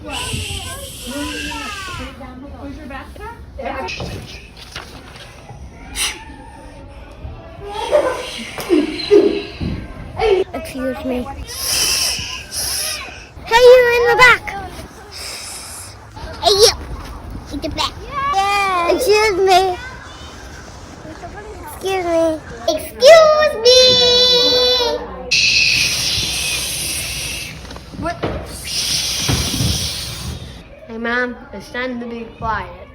Where's your backpack? Excuse me. Hey, you in the back. Hey, you. In the back. Yeah. Excuse me. Excuse me. Excuse me. What? Hey, Mom, it's time to be quiet.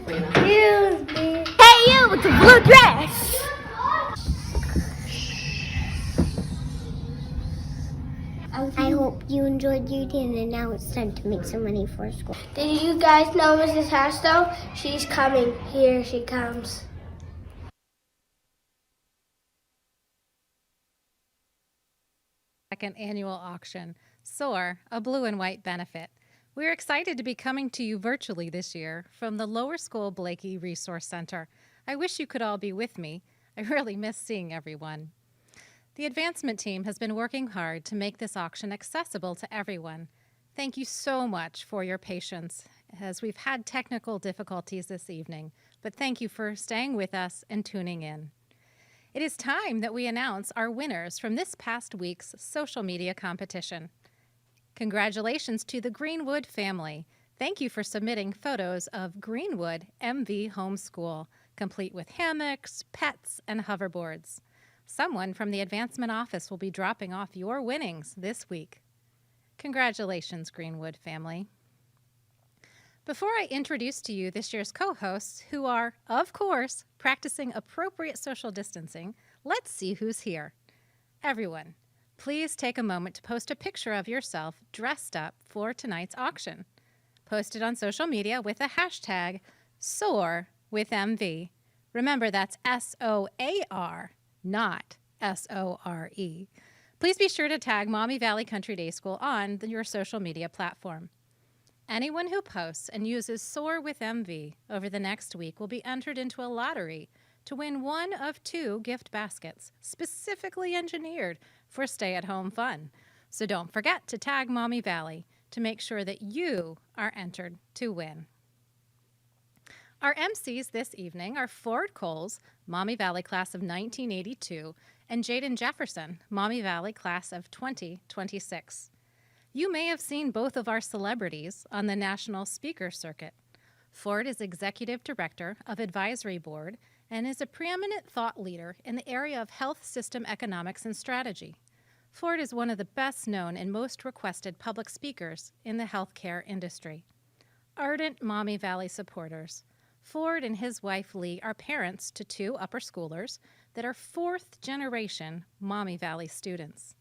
Excuse me. Hey, you with the blue dress. I hope you enjoyed your day, and now it's time to make some money for school. Did you guys know Mrs. Hastow? She's coming. Here she comes. Second annual auction, Soar, a blue and white benefit. We're excited to be coming to you virtually this year from the Lower School Blakey Resource Center. I wish you could all be with me. I really miss seeing everyone. The advancement team has been working hard to make this auction accessible to everyone. Thank you so much for your patience as we've had technical difficulties this evening, but thank you for staying with us and tuning in. It is time that we announce our winners from this past week's social media competition. Congratulations to the Greenwood family. Thank you for submitting photos of Greenwood MV Homeschool, complete with hammocks, pets, and hoverboards. Someone from the advancement office will be dropping off your winnings this week. Congratulations, Greenwood family. Before I introduce to you this year's co-hosts, who are, of course, practicing appropriate social distancing, let's see who's here. Everyone, please take a moment to post a picture of yourself dressed up for tonight's auction. Post it on social media with the hashtag SoarWithMV. Remember, that's SOAR, not SORE. Please be sure to tag Maumee Valley Country Day School on your social media platform. Anyone who posts and uses Soar with MV over the next week will be entered into a lottery to win one of 2 gift baskets specifically engineered for stay-at-home fun. So don't forget to tag Maumee Valley to make sure that you are entered to win. Our MCs this evening are Ford Coles, Maumee Valley class of 1982, and Jaden Jefferson, Maumee Valley class of 2026. You may have seen both of our celebrities on the national speaker circuit. Ford is Executive Director of Advisory Board and is a preeminent thought leader in the area of health system economics and strategy. Ford is one of the best known and most requested public speakers in the healthcare industry. Ardent Maumee Valley supporters, Ford and his wife Lee are parents to 2 upper schoolers that are 4th-generation Maumee Valley students.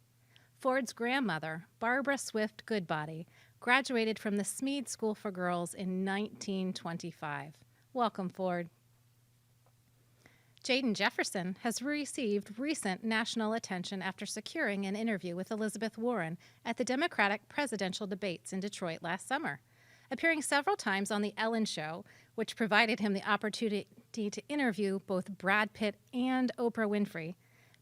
Ford's grandmother, Barbara Swift Goodbody, graduated from the Smead School for Girls in 1925. Welcome, Ford. Jaden Jefferson has received recent national attention after securing an interview with Elizabeth Warren at the Democratic presidential debates in Detroit last summer. Appearing several times on The Ellen Show, which provided him the opportunity to interview both Brad Pitt and Oprah Winfrey,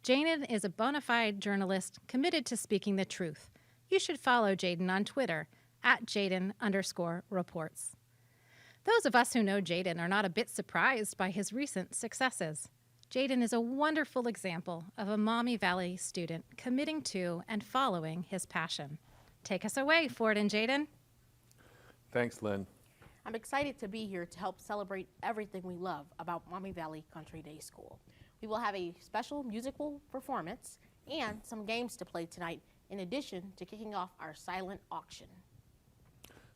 Jaden is a bona fide journalist committed to speaking the truth. You should follow Jaden on Twitter at Jaden_reports. Those of us who know Jaden are not a bit surprised by his recent successes. Jaden is a wonderful example of a Maumee Valley student committing to and following his passion. Take us away, Ford and Jaden. Thanks, Lynn. I'm excited to be here to help celebrate everything we love about Maumee Valley Country Day School. We will have a special musical performance and some games to play tonight, in addition to kicking off our silent auction.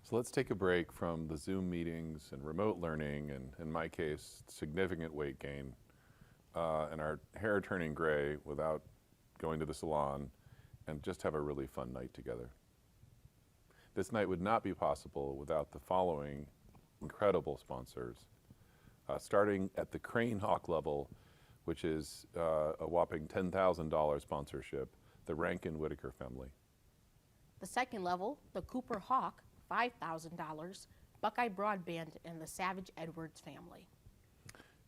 So let's take a break from the Zoom meetings and remote learning, and in my case, significant weight gain, and our hair turning gray without going to the salon, and just have a really fun night together. This night would not be possible without the following incredible sponsors, starting at the Crane Hawk level, which is a whopping $10,000 sponsorship, the Rankin Whitaker family. The second level, the Cooper Hawk, $5,000, Buckeye Broadband and the Savage Edwards family.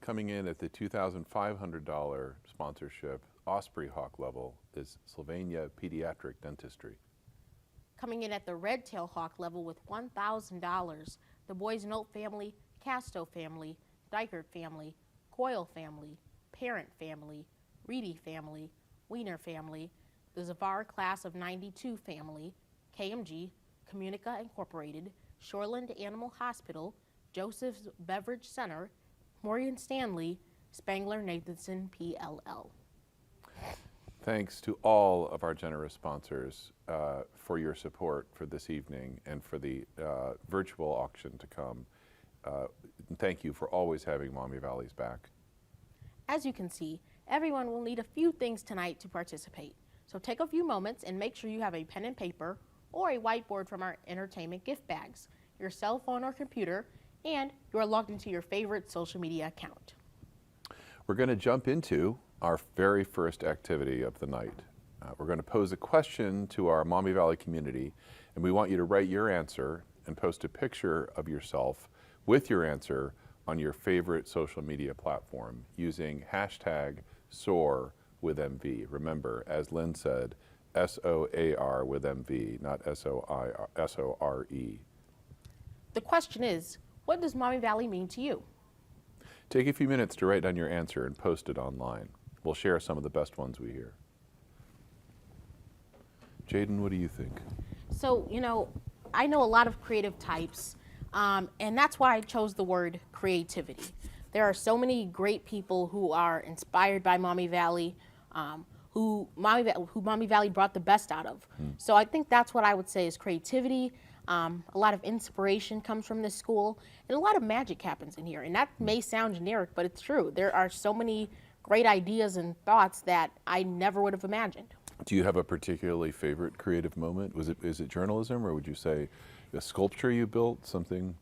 Coming in at the $2,500 sponsorship, Osprey Hawk level, is Sylvania Pediatric Dentistry. Coming in at the Red Tail Hawk level with $1,000, the Boys Note family, Casto family, Dykert family, Coyle family, Parent family, Reedy family, Wiener family, the Zavar class of 92 family, KMG, Communica Incorporated, Shoreland Animal Hospital, Joseph's Beverage Center, Morgan Stanley, Spangler Nathanson PLL. Thanks to all of our generous sponsors for your support for this evening and for the virtual auction to come. Thank you for always having Maumee Valley's back. As you can see, everyone will need a few things tonight to participate. So take a few moments and make sure you have a pen and paper or a whiteboard from our entertainment gift bags, your cell phone or computer, and you are logged into your favorite social media account. We're going to jump into our very first activity of the night. We're going to pose a question to our Maumee Valley community, and we want you to write your answer and post a picture of yourself with your answer on your favorite social media platform using hashtag Soar with MV. Remember, as Lynn said, SOAR with MV, not SORE. The question is, what does Maumee Valley mean to you? Take a few minutes to write down your answer and post it online. We'll share some of the best ones we hear. Jaden, what do you think? So, I know a lot of creative types, and that's why I chose the word creativity. There are so many great people who are inspired by Maumee Valley, who Maumee Valley brought the best out of. So I think that's what I would say is creativity. A lot of inspiration comes from this school, and a lot of magic happens in here. And that may sound generic, but it's true. There are so many great ideas and thoughts that I never would have imagined. Do you have a particularly favorite creative moment? Is it journalism, or would you say a sculpture you built, something?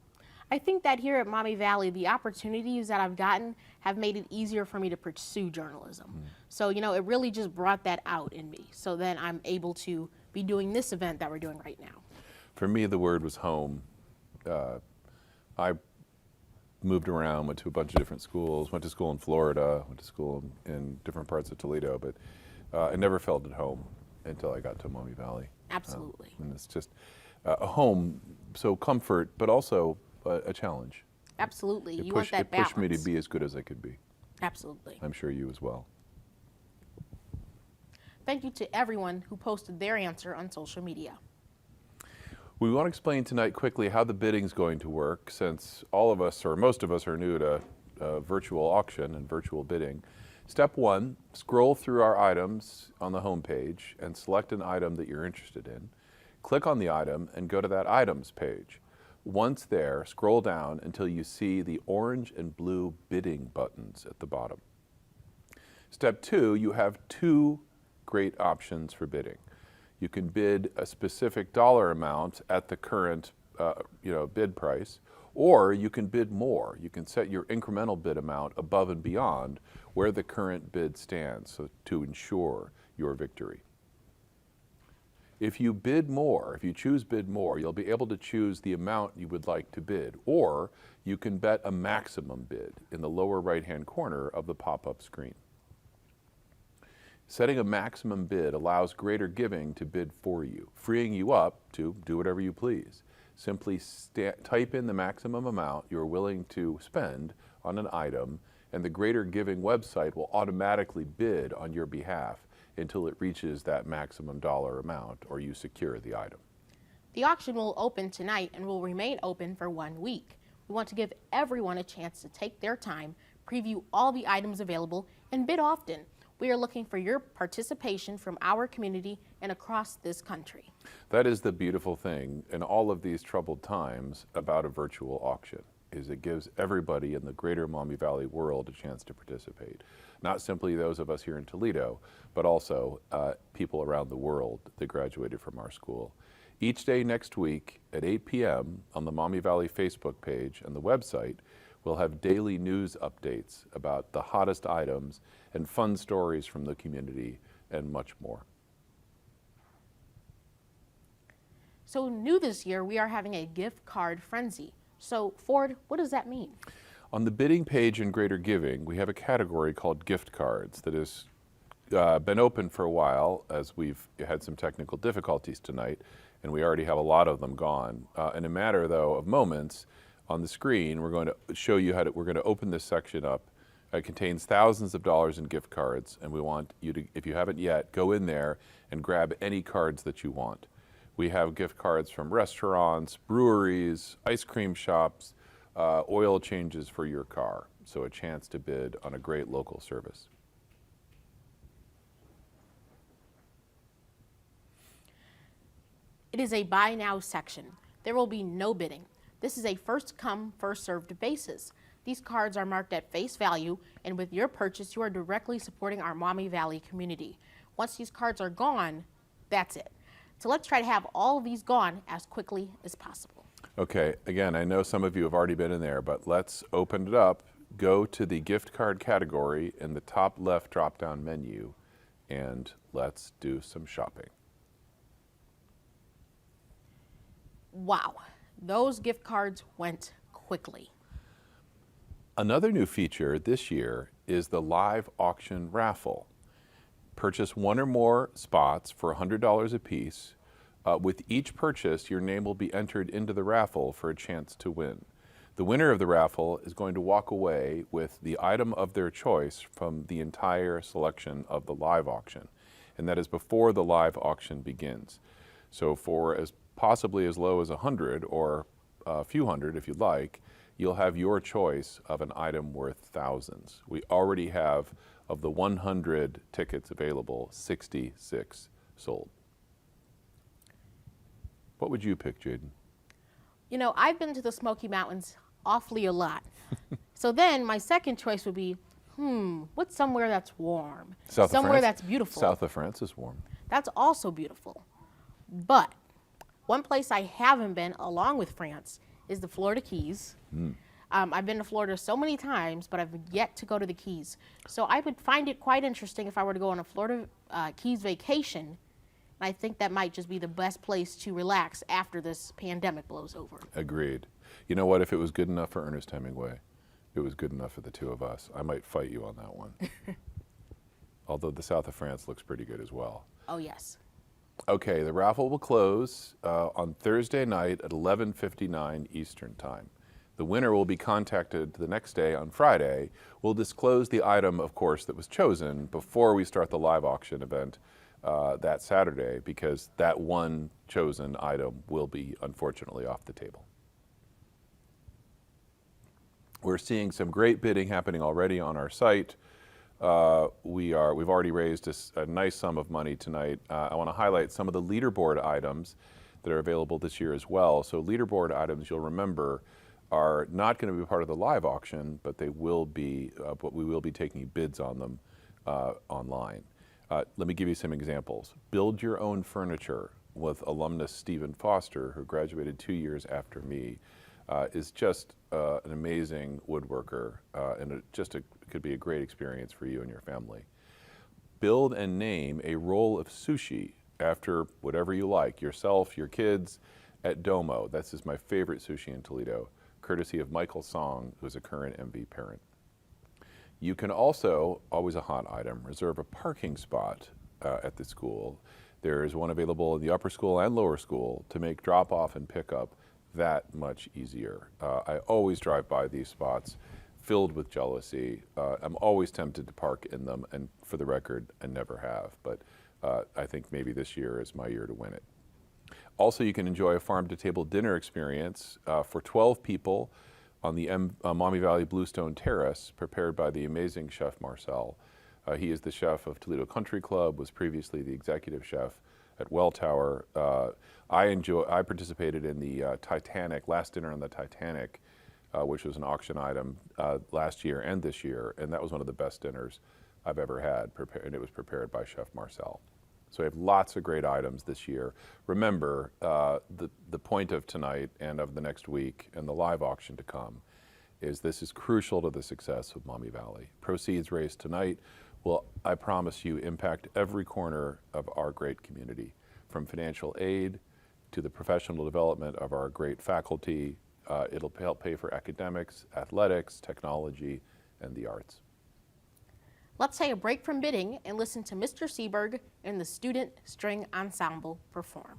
I think that here at Maumee Valley, the opportunities that I've gotten have made it easier for me to pursue journalism. So, it really just brought that out in me. So then I'm able to be doing this event that we're doing right now. For me, the word was home. I moved around, went to a bunch of different schools, went to school in Florida, went to school in different parts of Toledo, but I never felt at home until I got to Maumee Valley. Absolutely. And it's just a home, so comfort, but also a challenge. Absolutely. It You want that balance. pushed me to be as good as I could be. Absolutely. I'm sure you as well. Thank you to everyone who posted their answer on social media. We want to explain tonight quickly how the bidding's going to work, since all of us, or most of us, are new to virtual auction and virtual bidding. Step one, scroll through our items on the home page and select an item that you're interested in. Click on the item and go to that items page. Once there, scroll down until you see the orange and blue bidding buttons at the bottom. Step two, you have two great options for bidding. You can bid a specific dollar amount at the current bid price, or you can bid more. You can set your incremental bid amount above and beyond where the current bid stands, so to ensure your victory. If you choose bid more, you'll be able to choose the amount you would like to bid, or you can bet a maximum bid in the lower right-hand corner of the pop-up screen. Setting a maximum bid allows greater giving to bid for you, freeing you up to do whatever you please. Simply type in the maximum amount you're willing to spend on an item, and the Greater Giving website will automatically bid on your behalf until it reaches that maximum dollar amount or you secure the item. The auction will open tonight and will remain open for 1 week. We want to give everyone a chance to take their time, preview all the items available, and bid often. We are looking for your participation from our community and across this country. That is the beautiful thing in all of these troubled times about a virtual auction, is it gives everybody in the greater Maumee Valley world a chance to participate. Not simply those of us here in Toledo, but also people around the world that graduated from our school. Each day next week at 8 p.m. on the Maumee Valley Facebook page and the website, we'll have daily news updates about the hottest items and fun stories from the community and much more. So new this year, we are having a gift card frenzy. So Ford, what does that mean? On the bidding page in Greater Giving, we have a category called gift cards that is been open for a while, as we've had some technical difficulties tonight, and we already have a lot of them gone. In a matter, though, of moments, on the screen, we're going to show you we're going to open this section up. It contains thousands of dollars in gift cards, and we want you to, if you haven't yet, go in there and grab any cards that you want. We have gift cards from restaurants, breweries, ice cream shops, oil changes for your car. So a chance to bid on a great local service. It is a buy now section. There will be no bidding. This is a first come, first served basis. These cards are marked at face value, and with your purchase, you are directly supporting our Maumee Valley community. Once these cards are gone, that's it. So let's try to have all of these gone as quickly as possible. Okay, again, I know some of you have already been in there, but let's open it up. Go to the gift card category in the top left drop-down menu, and let's do some shopping. Wow, those gift cards went quickly. Another new feature this year is the live auction raffle. Purchase one or more spots for $100 a piece. With each purchase, your name will be entered into the raffle for a chance to win. The winner of the raffle is going to walk away with the item of their choice from the entire selection of the live auction, and that is before the live auction begins. So for possibly as low as 100 or a few hundred if you'd like, you'll have your choice of an item worth thousands. We already have, of the 100 tickets available, 66 sold. What would you pick, Jaden? You know, I've been to the Smoky Mountains awfully a lot. So then my second choice would be, what's somewhere that's warm? Somewhere that's beautiful. South of France is warm. That's also beautiful. But one place I haven't been, along with France, is the Florida Keys. I've been to Florida so many times, but I've yet to go to the Keys. So I would find it quite interesting if I were to go on a Florida Keys vacation. And I think that might just be the best place to relax after this pandemic blows over. Agreed. You know what? If it was good enough for Ernest Hemingway, it was good enough for the two of us. I might fight you on that one. Although the south of France looks pretty good as well. Oh, yes. Okay, the raffle will close on Thursday night at 11:59 Eastern Time. The winner will be contacted the next day on Friday. We'll disclose the item, of course, that was chosen before we start the live auction event that Saturday, because that one chosen item will be, unfortunately, off the table. We're seeing some great bidding happening already on our site. We've already raised a nice sum of money tonight. I want to highlight some of the leaderboard items that are available this year as well. So leaderboard items, you'll remember, are not going to be part of the live auction, but they will be. But we will be taking bids on them online. Let me give you some examples. Build your own furniture with alumnus Stephen Foster, who graduated 2 years after me, is just an amazing woodworker, and it could be a great experience for you and your family. Build and name a roll of sushi after whatever you like, yourself, your kids, at Domo. This is my favorite sushi in Toledo, courtesy of Michael Song, who's a current MV parent. You can also, always a hot item, reserve a parking spot at the school. There is one available in the upper school and lower school to make drop-off and pickup that much easier. I always drive by these spots filled with jealousy. I'm always tempted to park in them, and for the record, I never have. But I think maybe this year is my year to win it. Also, you can enjoy a farm-to-table dinner experience for 12 people on the Maumee Valley Bluestone Terrace, prepared by the amazing Chef Marcel. He is the chef of Toledo Country Club, was previously the executive chef at Well Tower. I participated in the Titanic, Last Dinner on the Titanic, which was an auction item last year and this year, and that was one of the best dinners I've ever had, and it was prepared by Chef Marcel. So we have lots of great items this year. Remember, the point of tonight and of the next week and the live auction to come is this is crucial to the success of Maumee Valley. Proceeds raised tonight will, I promise you, impact every corner of our great community, from financial aid to the professional development of our great faculty. It'll help pay for academics, athletics, technology, and the arts. Let's take a break from bidding and listen to Mr. Seberg and the Student String Ensemble perform.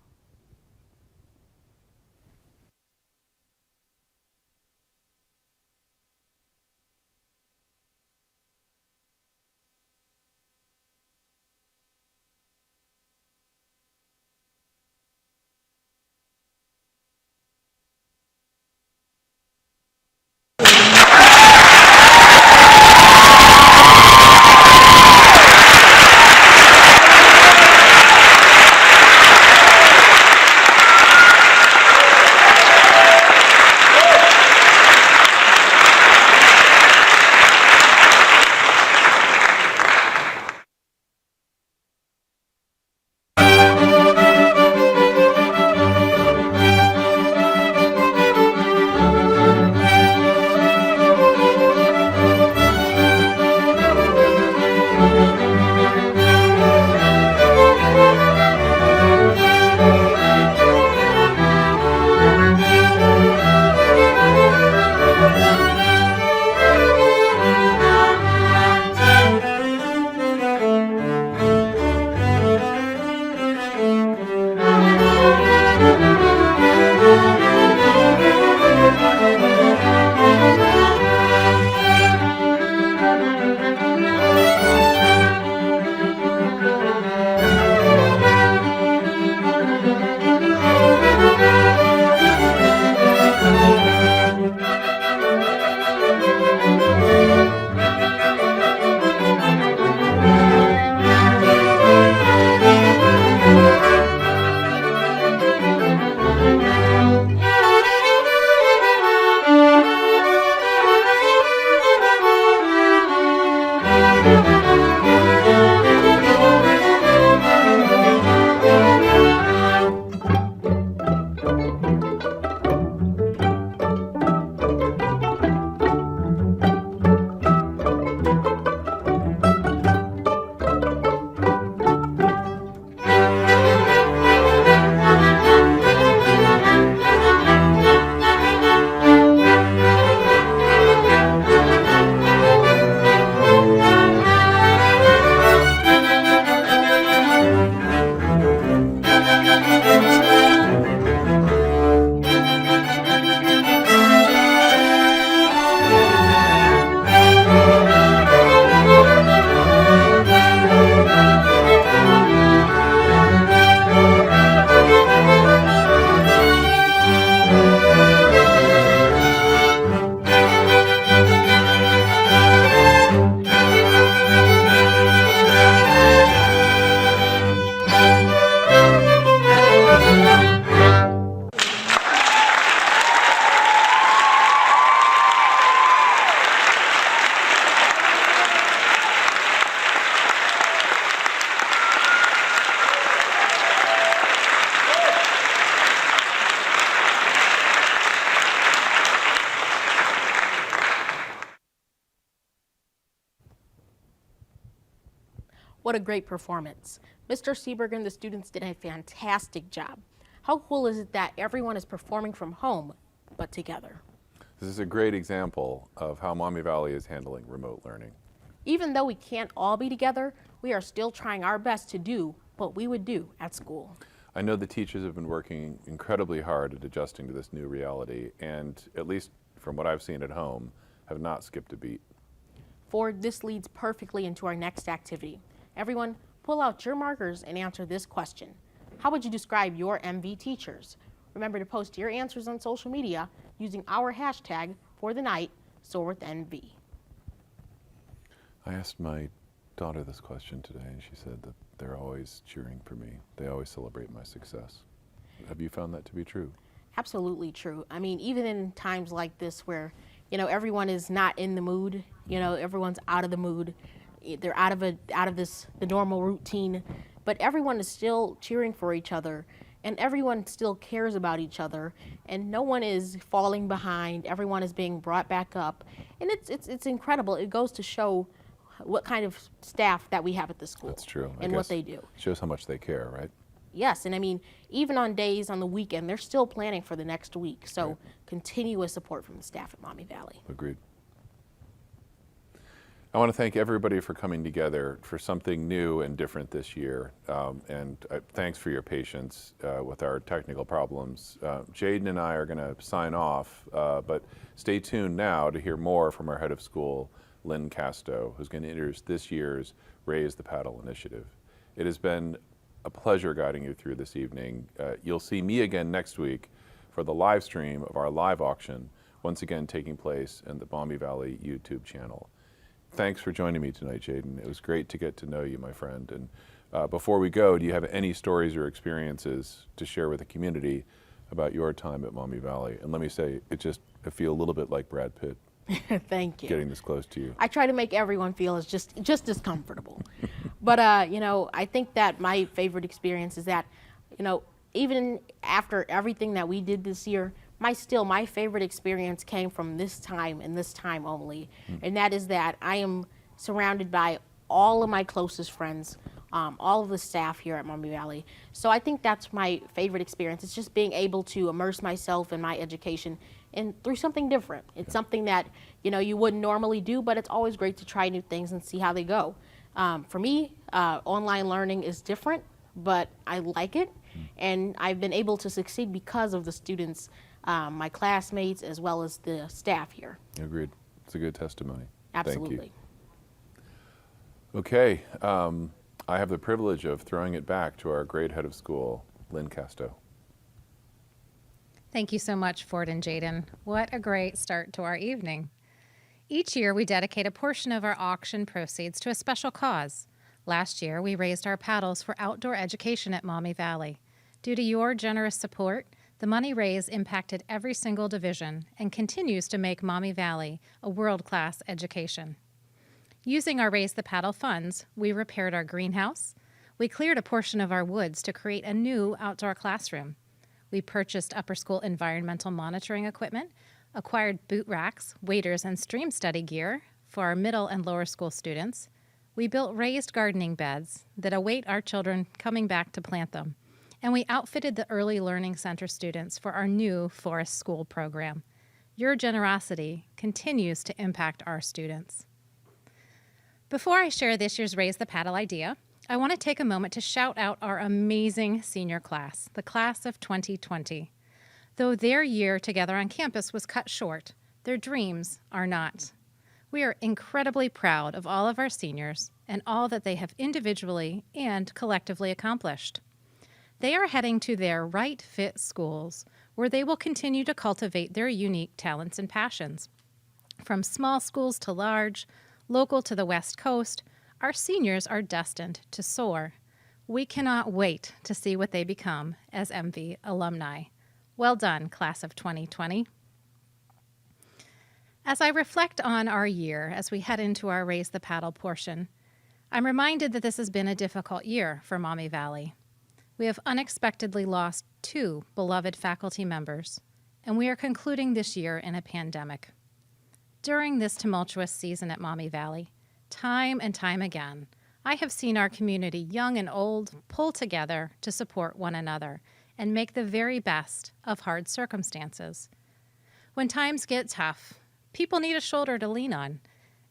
What a great performance. Mr. Seberg and the students did a fantastic job. How cool is it that everyone is performing from home, but together? This is a great example of how Maumee Valley is handling remote learning. Even though we can't all be together, we are still trying our best to do what we would do at school. I know the teachers have been working incredibly hard at adjusting to this new reality, and at least from what I've seen at home, have not skipped a beat. Ford, this leads perfectly into our next activity. Everyone, pull out your markers and answer this question. How would you describe your MV teachers? Remember to post your answers on social media using our hashtag for the night, SoarWithMV. I asked my daughter this question today, and she said that they're always cheering for me. They always celebrate my success. Have you found that to be true? Absolutely true. I mean, even in times like this where, everyone is not in the mood, everyone's out of the mood, they're out of the normal routine, but everyone is still cheering for each other, and everyone still cares about each other, and no one is falling behind. Everyone is being brought back up, and it's incredible. It goes to show what kind of staff that we have at the school. That's true. And what they do. Shows how much they care, right? Yes, and I mean, even on days on the weekend, they're still planning for the next week. So Right. continuous support from the staff at Maumee Valley. Agreed. I want to thank everybody for coming together for something new and different this year. Thanks for your patience with our technical problems. Jaden and I are going to sign off, but stay tuned now to hear more from our head of school, Lynn Casto, who's going to introduce this year's Raise the Paddle initiative. It has been a pleasure guiding you through this evening. You'll see me again next week for the live stream of our live auction, once again taking place in the Maumee Valley YouTube channel. Thanks for joining me tonight, Jaden. It was great to get to know you, my friend. And before we go, do you have any stories or experiences to share with the community about your time at Maumee Valley? And let me say, I feel a little bit like Brad Pitt. Thank you. Getting this close to you. I try to make everyone feel as just as comfortable. But I think that my favorite experience is that, even after everything that we did this year, my favorite experience came from this time and this time only. And that is that I am surrounded by all of my closest friends, all of the staff here at Maumee Valley. So I think that's my favorite experience. It's just being able to immerse myself in my education and through something different. It's something that, you wouldn't normally do, but it's always great to try new things and see how they go. For me, online learning is different, but I like it. And I've been able to succeed because of the students, my classmates, as well as the staff here. Agreed. It's a good testimony. Absolutely. Thank you. Okay. I have the privilege of throwing it back to our great head of school, Lynn Casto. Thank you so much, Ford and Jaden. What a great start to our evening. Each year, we dedicate a portion of our auction proceeds to a special cause. Last year, we raised our paddles for outdoor education at Maumee Valley. Due to your generous support, the money raised impacted every single division and continues to make Maumee Valley a world-class education. Using our Raise the Paddle funds, we repaired our greenhouse. We cleared a portion of our woods to create a new outdoor classroom. We purchased upper school environmental monitoring equipment, acquired boot racks, waders, and stream study gear for our middle and lower school students. We built raised gardening beds that await our children coming back to plant them. And we outfitted the Early Learning Center students for our new Forest School program. Your generosity continues to impact our students. Before I share this year's Raise the Paddle idea, I want to take a moment to shout out our amazing senior class, the class of 2020. Though their year together on campus was cut short, their dreams are not. We are incredibly proud of all of our seniors and all that they have individually and collectively accomplished. They are heading to their right fit schools where they will continue to cultivate their unique talents and passions. From small schools to large, local to the West Coast, our seniors are destined to soar. We cannot wait to see what they become as MV alumni. Well done, class of 2020. As I reflect on our year as we head into our Raise the Paddle portion, I'm reminded that this has been a difficult year for Maumee Valley. We have unexpectedly lost 2 beloved faculty members, and we are concluding this year in a pandemic. During this tumultuous season at Maumee Valley, time and time again, I have seen our community, young and old, pull together to support one another and make the very best of hard circumstances. When times get tough, people need a shoulder to lean on,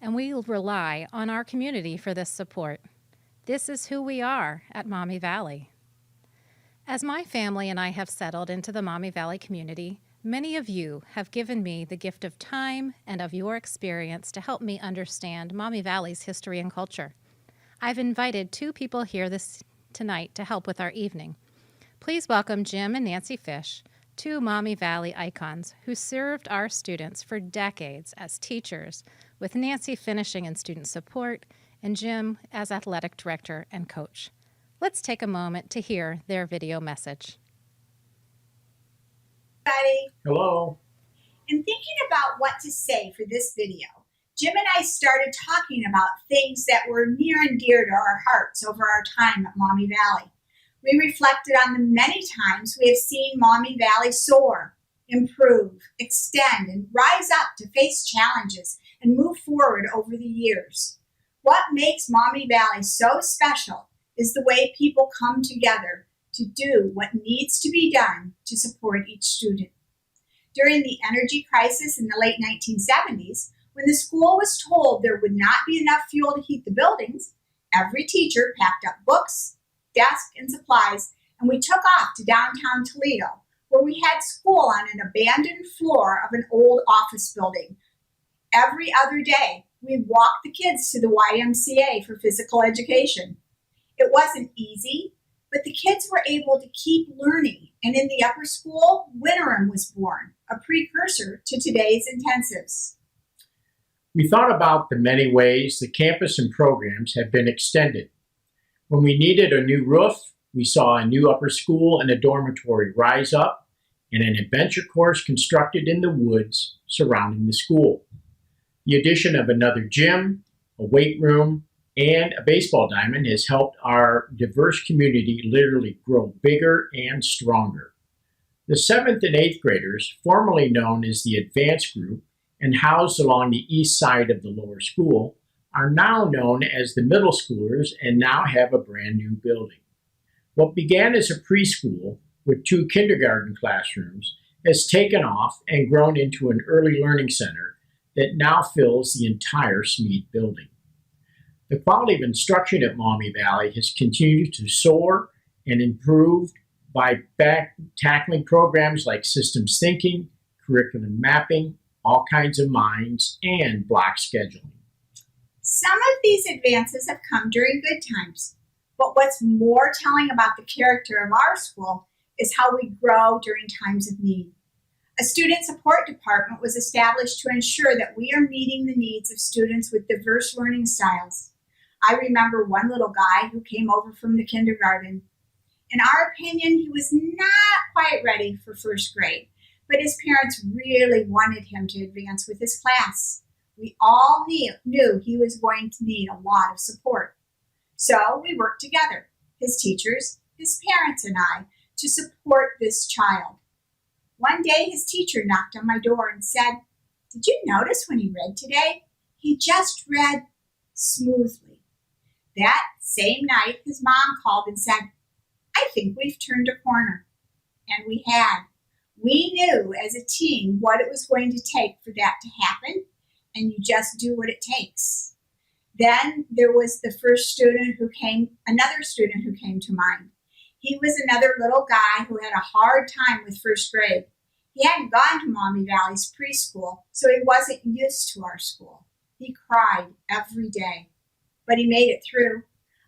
and we rely on our community for this support. This is who we are at Maumee Valley. As my family and I have settled into the Maumee Valley community, many of you have given me the gift of time and of your experience to help me understand Maumee Valley's history and culture. I've invited 2 people here tonight to help with our evening. Please welcome Jim and Nancy Fish, 2 Maumee Valley icons who served our students for decades as teachers, with Nancy finishing in student support and Jim as athletic director and coach. Let's take a moment to hear their video message. Everybody. Hello. In thinking about what to say for this video, Jim and I started talking about things that were near and dear to our hearts over our time at Maumee Valley. We reflected on the many times we have seen Maumee Valley soar, improve, extend, and rise up to face challenges and move forward over the years. What makes Maumee Valley so special is the way people come together to do what needs to be done to support each student. During the energy crisis in the late 1970s, When the school was told there would not be enough fuel to heat the buildings, every teacher packed up books, desks, and supplies, and we took off to downtown Toledo, where we had school on an abandoned floor of an old office building. Every other day, we'd walk the kids to the YMCA for physical education. It wasn't easy, but the kids were able to keep learning, and in the upper school, Winterim was born, a precursor to today's intensives. We thought about the many ways the campus and programs have been extended. When we needed a new roof, we saw a new upper school and a dormitory rise up, and an adventure course constructed in the woods surrounding the school. The addition of another gym, a weight room, and a baseball diamond has helped our diverse community literally grow bigger and stronger. The 7th and 8th graders, formerly known as the advanced group and housed along the east side of the lower school, are now known as the middle schoolers and now have a brand new building. What began as a preschool with 2 kindergarten classrooms has taken off and grown into an early learning center that now fills the entire Smead building. The quality of instruction at Maumee Valley has continued to soar and improve by tackling programs like systems thinking, curriculum mapping, all kinds of minds, and block scheduling. Some of these advances have come during good times, but what's more telling about the character of our school is how we grow during times of need. A student support department was established to ensure that we are meeting the needs of students with diverse learning styles. I remember one little guy who came over from the kindergarten. In our opinion, he was not quite ready for first grade, but his parents really wanted him to advance with his class. We all knew he was going to need a lot of support. So we worked together, his teachers, his parents, and I, to support this child. One day his teacher knocked on my door and said, "Did you notice when he read today? He just read smoothly." That same night, his mom called and said, "I think we've turned a corner." And we had. We knew as a team what it was going to take for that to happen, and you just do what it takes. Then there was another student who came to mind. He was another little guy who had a hard time with first grade. He hadn't gone to Maumee Valley's preschool, so he wasn't used to our school. He cried every day, but he made it through.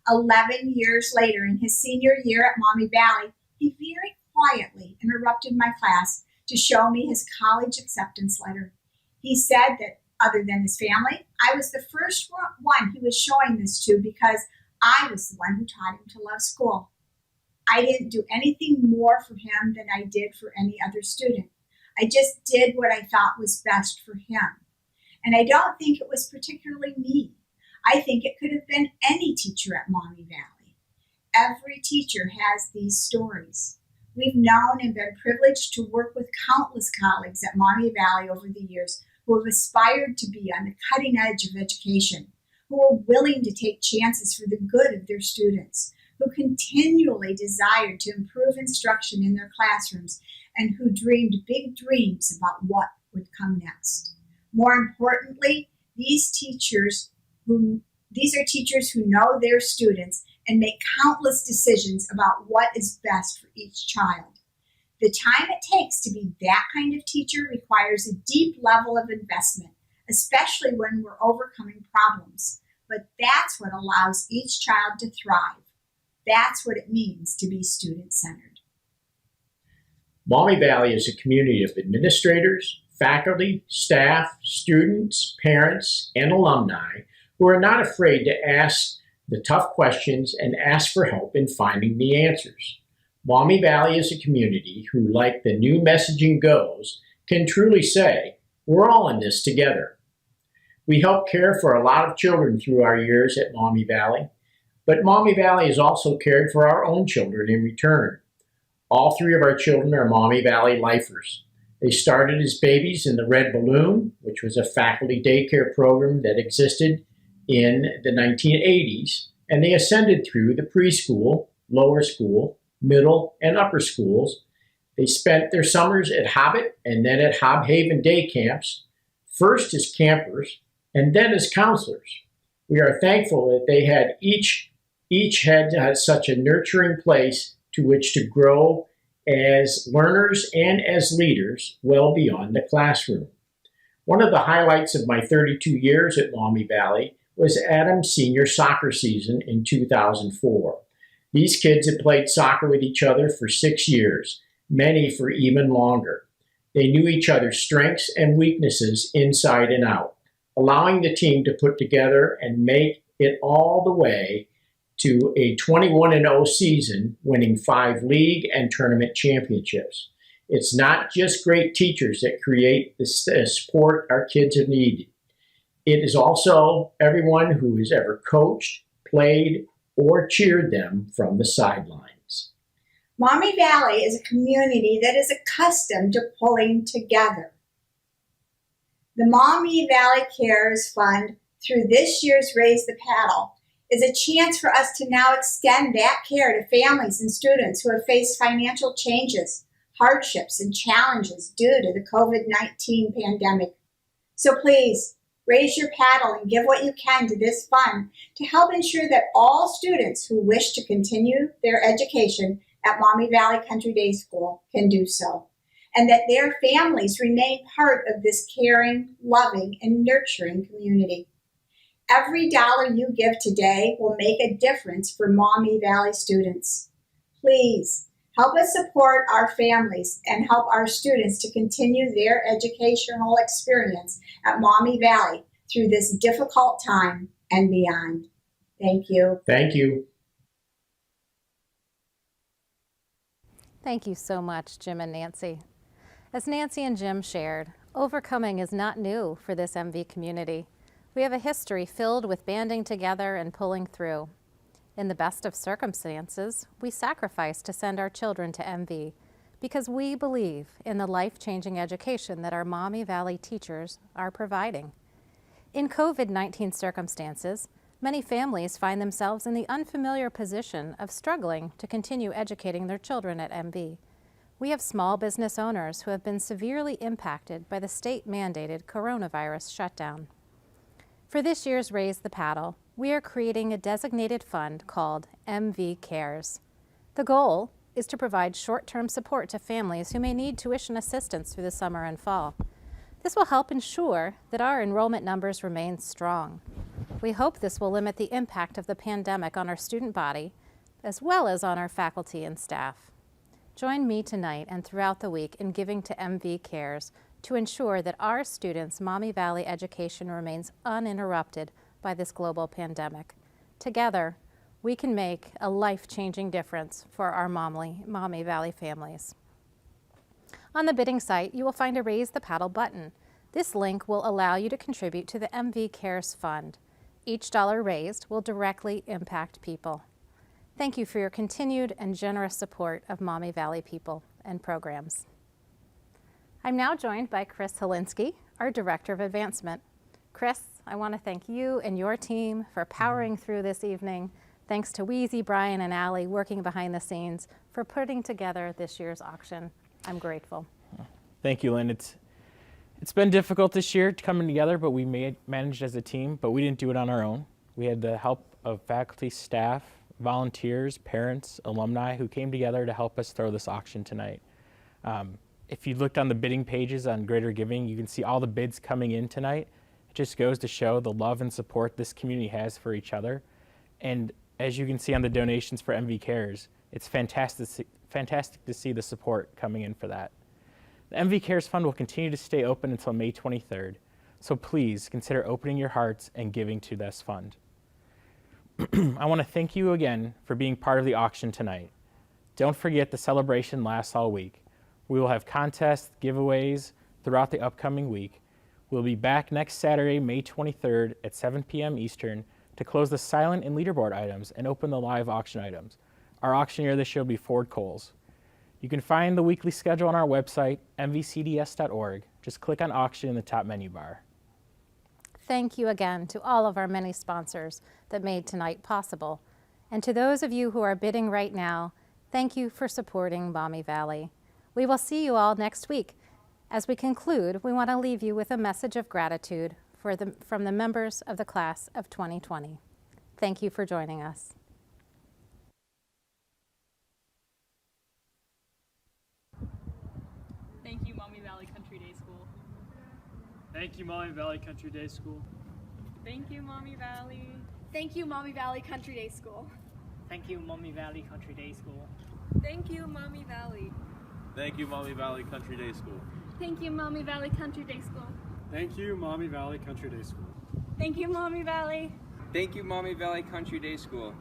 11 years later, in his senior year at Maumee Valley, he very quietly interrupted my class to show me his college acceptance letter. He said that other than his family, I was the first one he was showing this to because I was the one who taught him to love school. I didn't do anything more for him than I did for any other student. I just did what I thought was best for him. And I don't think it was particularly me. I think it could have been any teacher at Maumee Valley. Every teacher has these stories. We've known and been privileged to work with countless colleagues at Maumee Valley over the years who have aspired to be on the cutting edge of education, who are willing to take chances for the good of their students, who continually desired to improve instruction in their classrooms, and who dreamed big dreams about what would come next. More importantly, these are teachers who know their students and make countless decisions about what is best for each child. The time it takes to be that kind of teacher requires a deep level of investment, especially when we're overcoming problems. But that's what allows each child to thrive. That's what it means to be student-centered. Maumee Valley is a community of administrators, faculty, staff, students, parents, and alumni who are not afraid to ask the tough questions and ask for help in finding the answers. Maumee Valley is a community who, like the new messaging goes, can truly say, we're all in this together. We help care for a lot of children through our years at Maumee Valley, but Maumee Valley has also cared for our own children in return. All 3 of our children are Maumee Valley lifers. They started as babies in the Red Balloon, which was a faculty daycare program that existed in the 1980s, and they ascended through the preschool, lower school, middle, and upper schools. They spent their summers at Hobbit and then at Hobhaven day camps, first as campers and then as counselors. We are thankful that they had each had such a nurturing place to which to grow as learners and as leaders well beyond the classroom. One of the highlights of my 32 years at Maumee Valley was Adam's senior soccer season in 2004. These kids had played soccer with each other for 6 years, many for even longer. They knew each other's strengths and weaknesses inside and out, allowing the team to put together and make it all the way to a 21-0 season, winning 5 league and tournament championships. It's not just great teachers that create the support our kids have needed. It is also everyone who has ever coached, played, or cheered them from the sidelines. Maumee Valley is a community that is accustomed to pulling together. The Maumee Valley Cares Fund, through this year's Raise the Paddle, is a chance for us to now extend that care to families and students who have faced financial changes, hardships, and challenges due to the COVID-19 pandemic. So please, raise your paddle and give what you can to this fund to help ensure that all students who wish to continue their education at Maumee Valley Country Day School can do so, and that their families remain part of this caring, loving, and nurturing community. Every dollar you give today will make a difference for Maumee Valley students. Please help us support our families and help our students to continue their educational experience at Maumee Valley through this difficult time and beyond. Thank you. Thank you. Thank you so much, Jim and Nancy. As Nancy and Jim shared, overcoming is not new for this MV community. We have a history filled with banding together and pulling through. In the best of circumstances, we sacrifice to send our children to MV because we believe in the life-changing education that our Maumee Valley teachers are providing. In COVID-19 circumstances, many families find themselves in the unfamiliar position of struggling to continue educating their children at MV. We have small business owners who have been severely impacted by the state-mandated coronavirus shutdown. For this year's Raise the Paddle, we are creating a designated fund called MV Cares. The goal is to provide short-term support to families who may need tuition assistance through the summer and fall. This will help ensure that our enrollment numbers remain strong. We hope this will limit the impact of the pandemic on our student body, as well as on our faculty and staff. Join me tonight and throughout the week in giving to MV Cares to ensure that our students' Maumee Valley education remains uninterrupted by this global pandemic. Together, we can make a life-changing difference for our Maumee Valley families. On the bidding site, you will find a Raise the Paddle button. This link will allow you to contribute to the MV Cares Fund. Each dollar raised will directly impact people. Thank you for your continued and generous support of Maumee Valley people and programs. I'm now joined by Chris Helinski, our Director of Advancement. Chris, I want to thank you and your team for powering through this evening. Thanks to Weezy, Brian, and Allie working behind the scenes for putting together this year's auction. I'm grateful. Thank you, Lynn. It's been difficult this year coming together, but we managed as a team, but we didn't do it on our own. We had the help of faculty, staff, volunteers, parents, alumni who came together to help us throw this auction tonight. If you looked on the bidding pages on Greater Giving, you can see all the bids coming in tonight. It just goes to show the love and support this community has for each other. And as you can see on the donations for MV Cares, it's fantastic to see the support coming in for that. The MV Cares Fund will continue to stay open until May 23rd, so please consider opening your hearts and giving to this fund. I want to thank you again for being part of the auction tonight. Don't forget the celebration lasts all week. We will have contests, giveaways throughout the upcoming week. We'll be back next Saturday, May 23rd at 7 p.m. Eastern to close the silent and leaderboard items and open the live auction items. Our auctioneer this year will be Ford Coles. You can find the weekly schedule on our website, mvcds.org. Just click on auction in the top menu bar. Thank you again to all of our many sponsors that made tonight possible. And to those of you who are bidding right now, thank you for supporting Maumee Valley. We will see you all next week As we conclude, we want to leave you with a message of gratitude from the members of the class of 2020. Thank you for joining us. Thank you, Maumee Valley Country Day School. Thank you, Maumee Valley Country Day School. Thank you, Maumee Valley. Thank you, Maumee Valley Country Day School. Thank you, Maumee Valley Country Day School. Thank you, Maumee Valley. Thank you, Maumee Valley Country Day School. Thank you, Maumee Valley Country Day School. Thank you, Maumee Valley Country Day School. Thank you, Maumee Valley. Thank you, Maumee Valley Country Day School.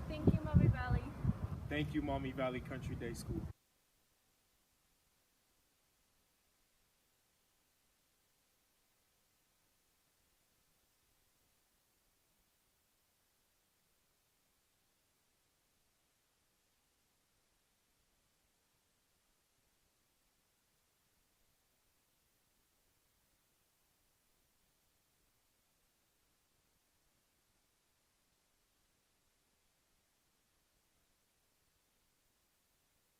Thank you, Maumee Valley. Thank you, Maumee Valley Country Day School.